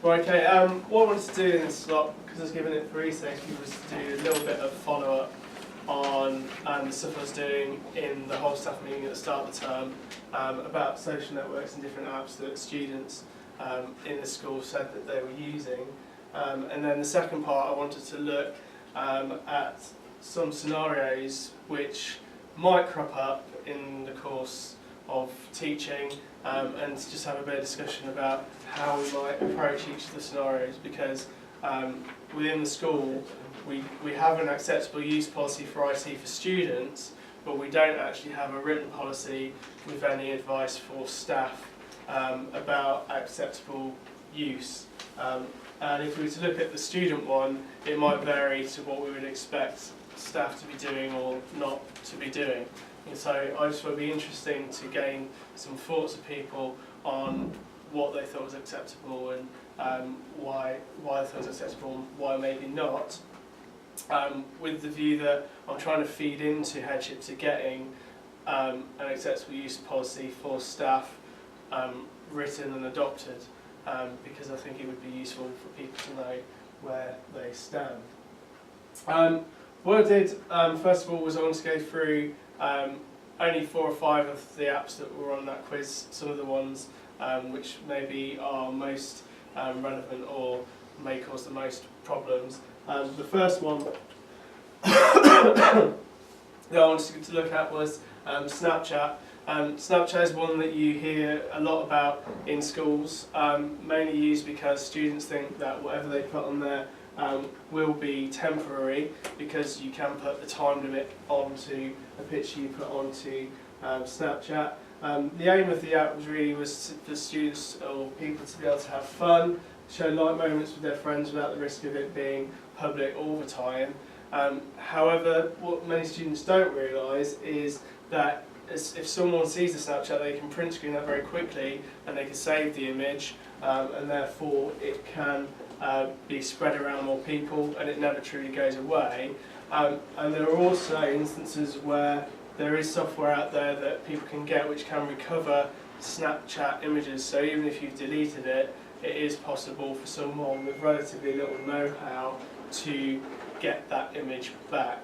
Right, okay, what I wanted to do in this slot, because I was given it for research, was to do a little bit of follow-up on the stuff I was doing in the whole staff meeting at the start of the term about social networks and different apps that students in the school said that they were using. And then the second part, I wanted to look at some scenarios which might crop up in the course of teaching and to just have a bit of discussion about how we might approach each of the scenarios, because within the school we have an acceptable use policy for IT for students, but we don't actually have a written policy with any advice for staff about acceptable use. And if we were to look at the student one, it might vary to what we would expect staff to be doing or not to be doing. And so I just thought it would be interesting to gain some thoughts of people on what they thought was acceptable and why they thought it was acceptable and why maybe not, with the view that I'm trying to feed into headship to getting an acceptable use policy for staff written and adopted, because I think it would be useful for people to know where they stand. What I did first of all was I wanted to go through only 4 or 5 of the apps that were on that quiz, some of the ones which maybe are most relevant or may cause the most problems. The first one that I wanted to look at was Snapchat. Snapchat is one that you hear a lot about in schools, mainly used because students think that whatever they put on there will be temporary, because you can put the time limit onto a picture you put onto Snapchat. The aim of the app was for students or people to be able to have fun, show light moments with their friends without the risk of it being public all the time. However, what many students don't realise is that if someone sees the Snapchat, they can print screen that very quickly and they can save the image, and therefore it can be spread around more people and it never truly goes away. And there are also instances where there is software out there that people can get which can recover Snapchat images, so even if you've deleted it, it is possible for someone with relatively little know-how to get that image back.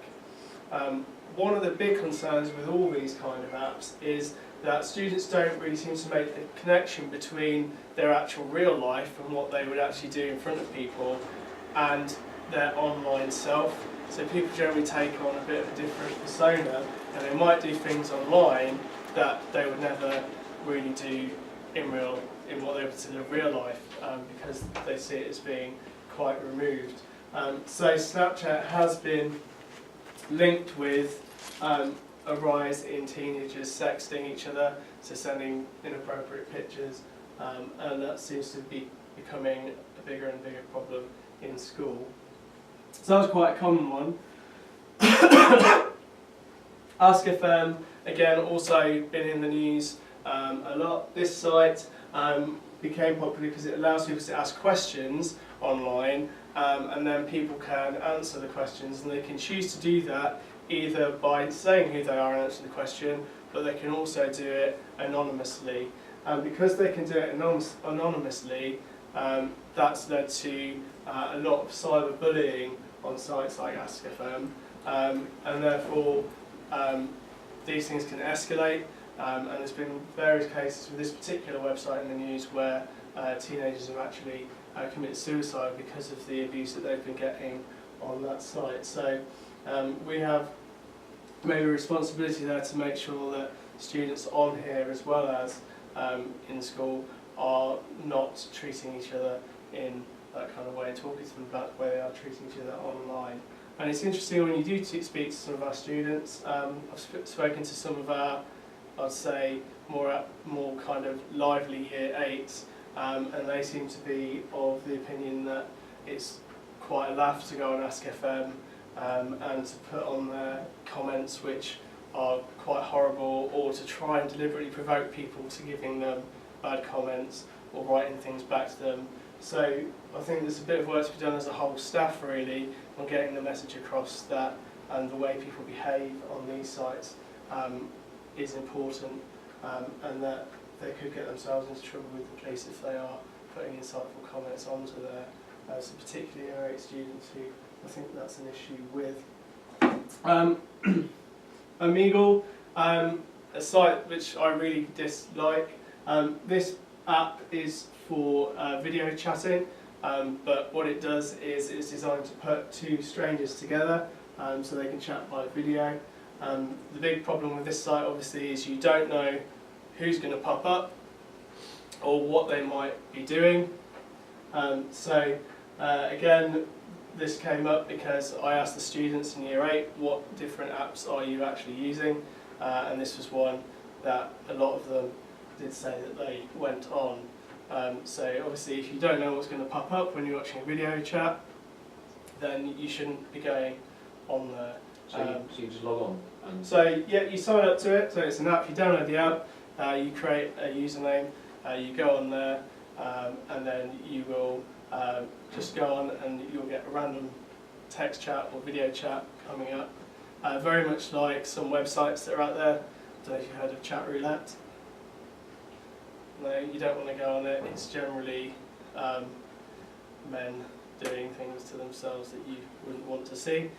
One of the big concerns with all these kind of apps is that students don't really seem to make the connection between their actual real life and what they would actually do in front of people and their online self. So people generally take on a bit of a different persona, and they might do things online that they would never really do in what they would consider real life, because they see it as being quite removed. So Snapchat has been linked with a rise in teenagers sexting each other, so sending inappropriate pictures, and that seems to be becoming a bigger and bigger problem in school. So that was quite a common one. Ask FM, again, also been in the news a lot. This site became popular because it allows people to ask questions online, and then people can answer the questions, and they can choose to do that either by saying who they are and answering the question, but they can also do it anonymously. And because they can do it anonymously, that's led to a lot of cyberbullying on sites like Ask FM, and therefore these things can escalate. And there's been various cases with this particular website in the news where teenagers have actually committed suicide because of the abuse that they've been getting on that site. So we have maybe a responsibility there to make sure that students on here, as well as in school, are not treating each other in that kind of way, and talking to them about the way they are treating each other online. And it's interesting when you do speak to some of our students. I've spoken to some of our, I'd say, more kind of lively year 8s, and they seem to be of the opinion that it's quite a laugh to go on Ask FM and to put on their comments which are quite horrible, or to try and deliberately provoke people to giving them bad comments or writing things back to them. So I think there's a bit of work to be done as a whole staff really on getting the message across that and the way people behave on these sites is important, and that they could get themselves into trouble with the police if they are putting insightful comments onto there. So particularly year 8 students who I think that's an issue with. Omegle, a site which I really dislike. This app is for video chatting, but what it does is it's designed to put two strangers together so they can chat by video. The big problem with this site obviously is you don't know who's going to pop up or what they might be doing. Again, this came up because I asked the students in year 8 what different apps are you actually using, and this was one that a lot of them did say that they went on. So obviously if you don't know what's going to pop up when you're watching a video chat, then you shouldn't be going on there. So you just log on? And so yeah, you sign up to it, so it's an app, you download the app, you create a username, you go on there, and then you will just go on and you'll get a random text chat or video chat coming up. Very much like some websites that are out there. I don't know if you've heard of chat roulette. No, you don't want to go on it. It's generally men doing things to themselves that you wouldn't want to see,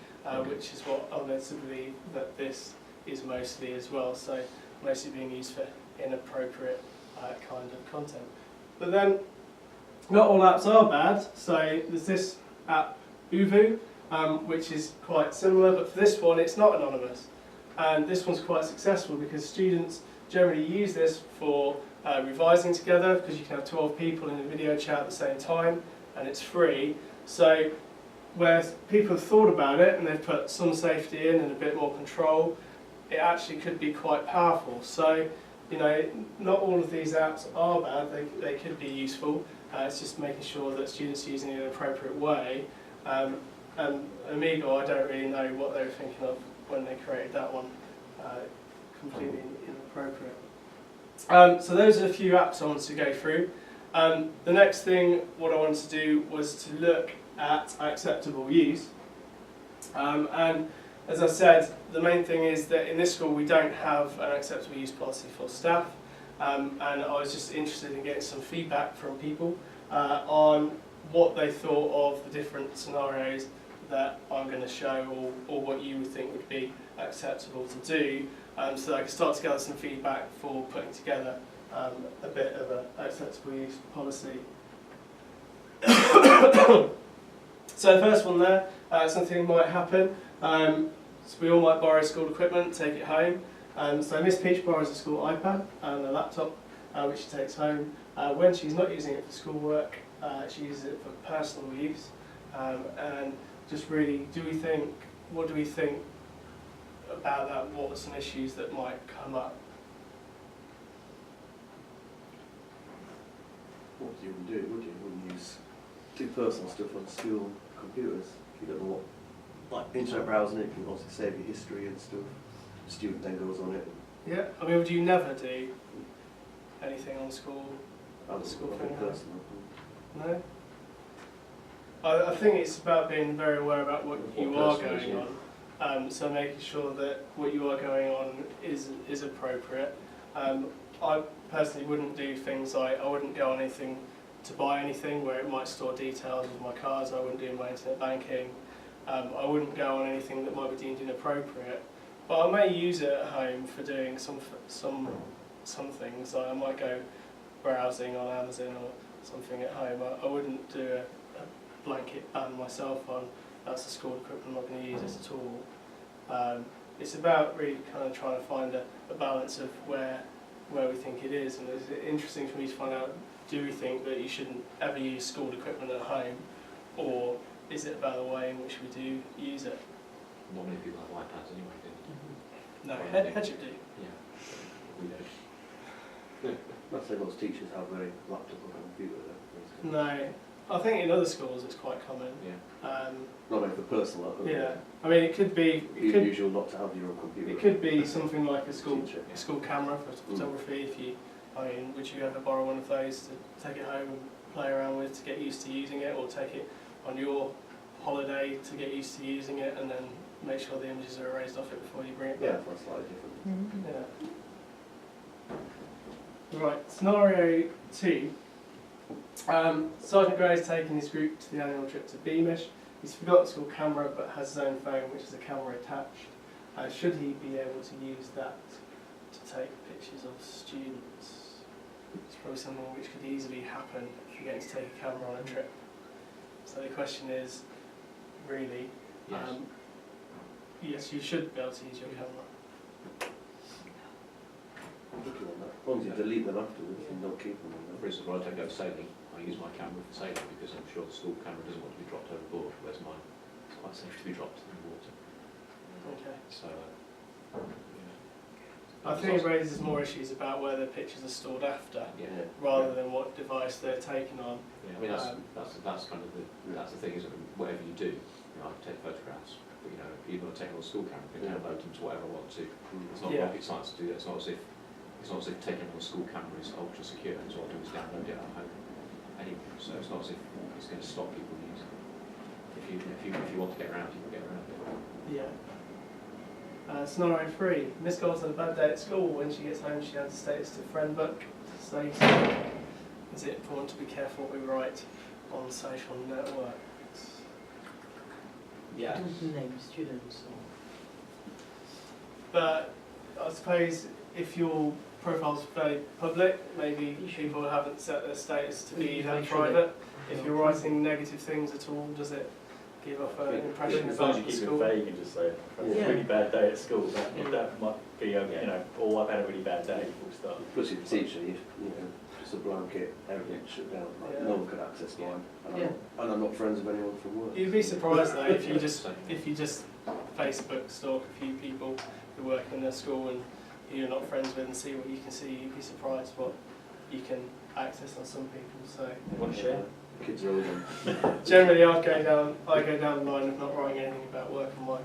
which is what I'm led to believe that this is mostly as well. So mostly being used for inappropriate kind of content. But then not all apps are bad. So there's this app Uvu, which is quite similar, but for this one it's not anonymous. And this one's quite successful because students generally use this for revising together, because you can have 12 people in a video chat at the same time and it's free. So where people have thought about it and they've put some safety in and a bit more control, it actually could be quite powerful. So, you know, not all of these apps are bad, they could be useful. It's just making sure that students are using it in an appropriate way. And Omegle, I don't really know what they were thinking of when they created that one. Completely inappropriate. So those are a few apps I wanted to go through. The next thing, what I wanted to do was to look at acceptable use. And as I said, the main thing is that in this school we don't have an acceptable use policy for staff. And I was just interested in getting some feedback from people on what they thought of the different scenarios that I'm going to show, or what you would think would be acceptable to do, so that I can start to gather some feedback for putting together a bit of an acceptable use policy. So the first one there, something might happen. So we all might borrow school equipment, take it home. So Miss Peach borrows a school iPad and a laptop, which she takes home. When she's not using it for schoolwork, she uses it for personal use. And just really, what do we think about that? What are some issues that might come up? What you would do, would you? Wouldn't use do personal stuff on school computers if you don't know what, like internet browsing it, you can also save your history and stuff. The student then goes on it. Yeah, I mean, would you never do anything on school? School thing personal. No? I think it's about being very aware about what you are going on. So making sure that what you are going on is appropriate. I personally wouldn't do things like, I wouldn't go on anything to buy anything where it might store details of my cards. I wouldn't do my internet banking. I wouldn't go on anything that might be deemed inappropriate. But I may use it at home for doing some things. Like I might go browsing on Amazon or something at home. I wouldn't do a blanket ban myself on that's the school equipment, I'm not going to use it at all. It's about really kind of trying to find a balance of where we think it is, and it's interesting for me to find out, do we think that you shouldn't ever use school equipment at home, or is it about the way in which we do use it? not many people have iPads anyway, do No, Well, Hedgehog do. Yeah, we don't. I'd say most teachers have a laptop or computer though. No, I think in other schools it's quite common. Yeah. Not only for personal at home. Yeah, I mean it could be. It's unusual not to have your own computer. It could be something like a school Teacher. camera for photography. If you, I mean, would you ever borrow one of those to take it home and play around with to get used to using it, or take it on your holiday to get used to using it, and then make sure the images are erased off it before you bring it Yeah, back? that's slightly different. Yeah. Right, scenario 2. Sergeant Gray's taken his group to the annual trip to Beamish. He's forgot the school camera but has his own phone which is a camera attached. Should he be able to use that to take pictures of students? It's probably something which could easily happen if you're going to take a camera on a trip. So the question is, really, Yes. yes, you should be able to use your camera. Looking on that. As long as you delete them afterwards and don't keep them on For there. instance, when I don't go sailing, I use my camera for sailing because I'm sure the school camera doesn't want to be dropped overboard, whereas mine is quite safe to be dropped in the water. Okay. So, I think it raises more issues about where the pictures are stored after, yeah. rather than what device they're taken on. Yeah, I mean that's kind of that's the thing, is that whatever you do, I can take photographs, but even when I take them on a school camera, I can download them to whatever I want to. It's not Yeah. rocket science to do that. It's not as if taking them on a school camera is ultra secure, and so what I do is download it at home anyway. So it's not as if it's going to stop people using it. If you want to get around, you can get around it. Yeah. Scenario 3. Miss Gold's had a bad day at school. When she gets home, she adds a status to friend book. So, is it important to be careful what we write on social networks? Yeah. Don't name students. But I suppose if your profile's fairly public, maybe people haven't set their status to be that private. If you're writing negative things at all, does it give off an impression As long as about you the keep school? it vague and just say, I've had a really bad day at school, that might be, or I've had a really bad day, full stop. Plus, if you're teaching, just a blanket, everything shut down. Like, Yeah. no one could access mine. And, Yeah. I'm not friends with anyone from work. You'd be surprised though if you just Facebook stalk a few people who work in their school and who you're not friends with and see what you can see. You'd be surprised what you can access on some people. So Want to share? Kids are always on. generally, I go down the line of not writing anything about work on my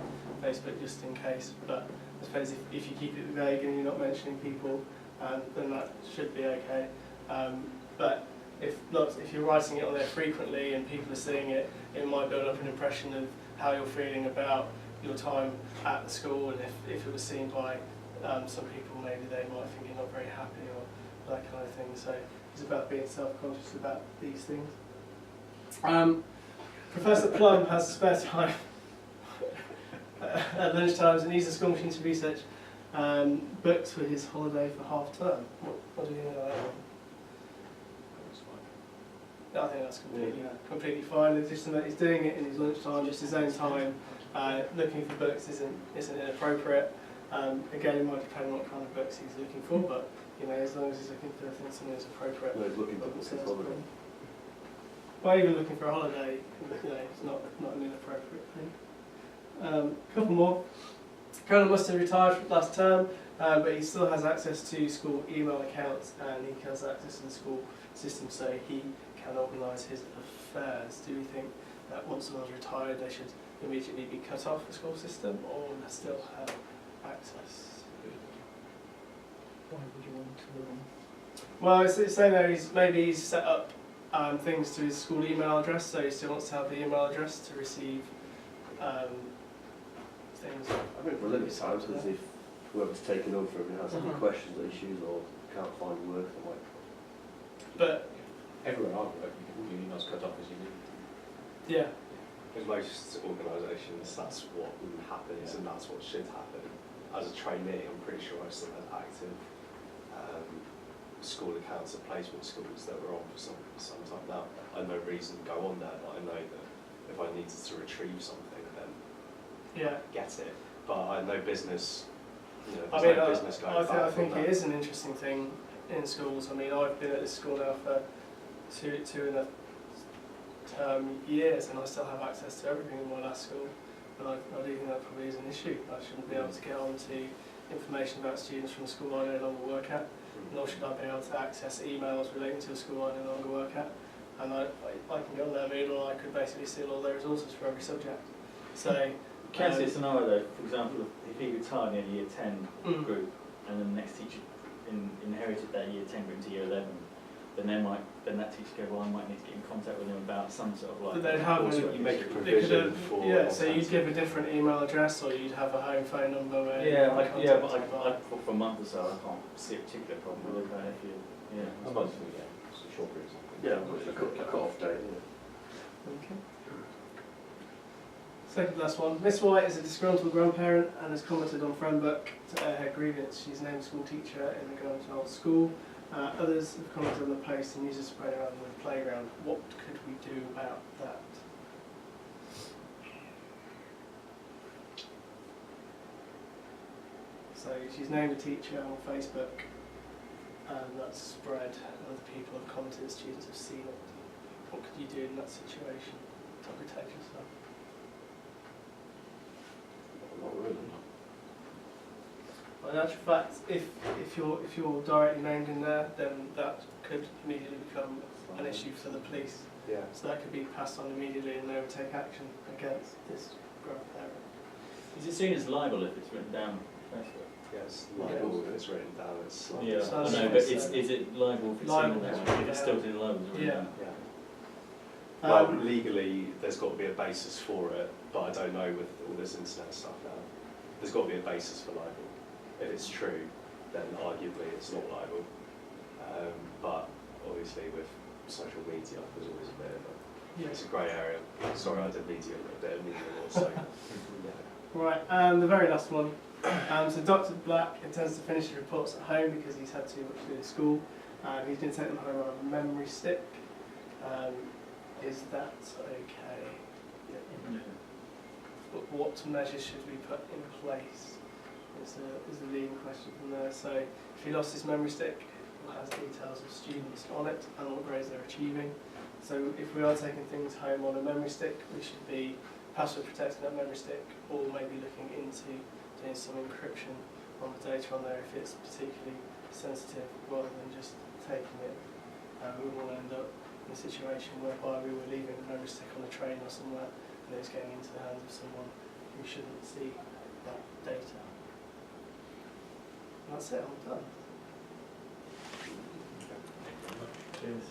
Facebook just in case. But I suppose if you keep it vague and you're not mentioning people, then that should be okay. But if you're writing it on there frequently and people are seeing it, it might build up an impression of how you're feeling about your time at the school, and if it was seen by some people, maybe they might think you're not very happy or that kind of thing. So it's about being self-conscious about these things. Professor Plum has spare time at lunchtimes and uses school machine to research books for his holiday for half term. What do you think of that one? I think that's completely fine. It's just that he's doing it in his lunchtime, just his own time. Looking for books isn't inappropriate. Again, it might depend on what kind of books he's looking for, but as long as he's looking for something that's appropriate. No, he's looking for his holiday. Well, even looking for a holiday, it's not an inappropriate thing. Couple more. Colonel must have retired last term, but he still has access to school email accounts and he has access to the school system, so he can organise his affairs. Do you think that once someone's retired, they should immediately be cut off the school system, or will they still have access? Why would you want to? Well, it's saying that he's set up things to his school email address, so he still wants to have the email address to receive things. I think for a limited time, because if whoever's taken over for him has any questions or issues or can't find work, they might. But Everywhere I work, your email's cut off as you leave. yeah, With most organisations, that's what happens and that's what should happen. As a trainee, I'm pretty sure I still had active school accounts at placement schools that were on for some time now. I had no reason to go on there, but I know that if I needed to retrieve something, then get it. But I had no business, no business going back. I think it is an interesting thing in schools. I mean, I've been at this school now for two and a term years, and I still have access to everything in my last school. And I do think that probably is an issue. I shouldn't be able to get on to information about students from the school I no longer work at, nor should I be able to access emails relating to a school I no longer work at. And I can go on their Moodle and I could basically see all their resources for every subject. So You can see a scenario though, for example, if he retired in a year 10 group and then the next teacher inherited that year 10 group into year 11, then that teacher go, well, I might need to get in contact with them about some sort of like. But they'd have coursework You make a issue. provision for. Yeah, so you'd give a different email address, or you'd have a home phone number where Yeah, you can but contact them. I thought for a month or so, I can't see a particular problem with that if you, yeah. I suppose, yeah, it's a short period of time. Yeah, a cut-off date, yeah. Okay. Second last one. Miss White is a disgruntled grandparent and has commented on Friendbook to air her grievance. She's named school teacher in the girl-child school. Others have commented on the post and users spread around the playground. What could we do about that? So she's named a teacher on Facebook, and that's spread. Other people have commented, students have seen it. What could you do in that situation to protect yourself? Not really. Well, in actual fact, if you're directly named in there, then that could immediately become an issue for the police. Yeah. So that could be passed on immediately, and they would take action against this grandparent. Is it seen as libel if it's written down on Facebook? Yes, libel if it's written down, it's like. Yeah, So I know, but is it liable if it's seen Libel, on yeah. there? If it's still in libel, is it? Yeah. Yeah. Well, Um, legally, there's got to be a basis for it, but I don't know with all this internet stuff now. There's got to be a basis for libel. If it's true, then arguably it's not libel. But obviously with social media, there's always a bit of a, it's a grey area. Sorry, I did media, a bit of media also. Yeah. Right, and the very last one. So Dr. Black intends to finish his reports at home because he's had too much to do at school. He's going to take them home on a memory stick. Is that okay? Yeah. But what measures should we put in place? Is the leading question from there. So if he lost his memory stick, it has details of students on it and what grades they're achieving. So if we are taking things home on a memory stick, we should be password protecting that memory stick, or maybe looking into doing some encryption on the data on there if it's particularly sensitive, rather than just taking it. We will end up in a situation whereby we were leaving the memory stick on a train or somewhere, and it's getting into the hands of someone who shouldn't see that data. And that's it, I'm done. Cheers.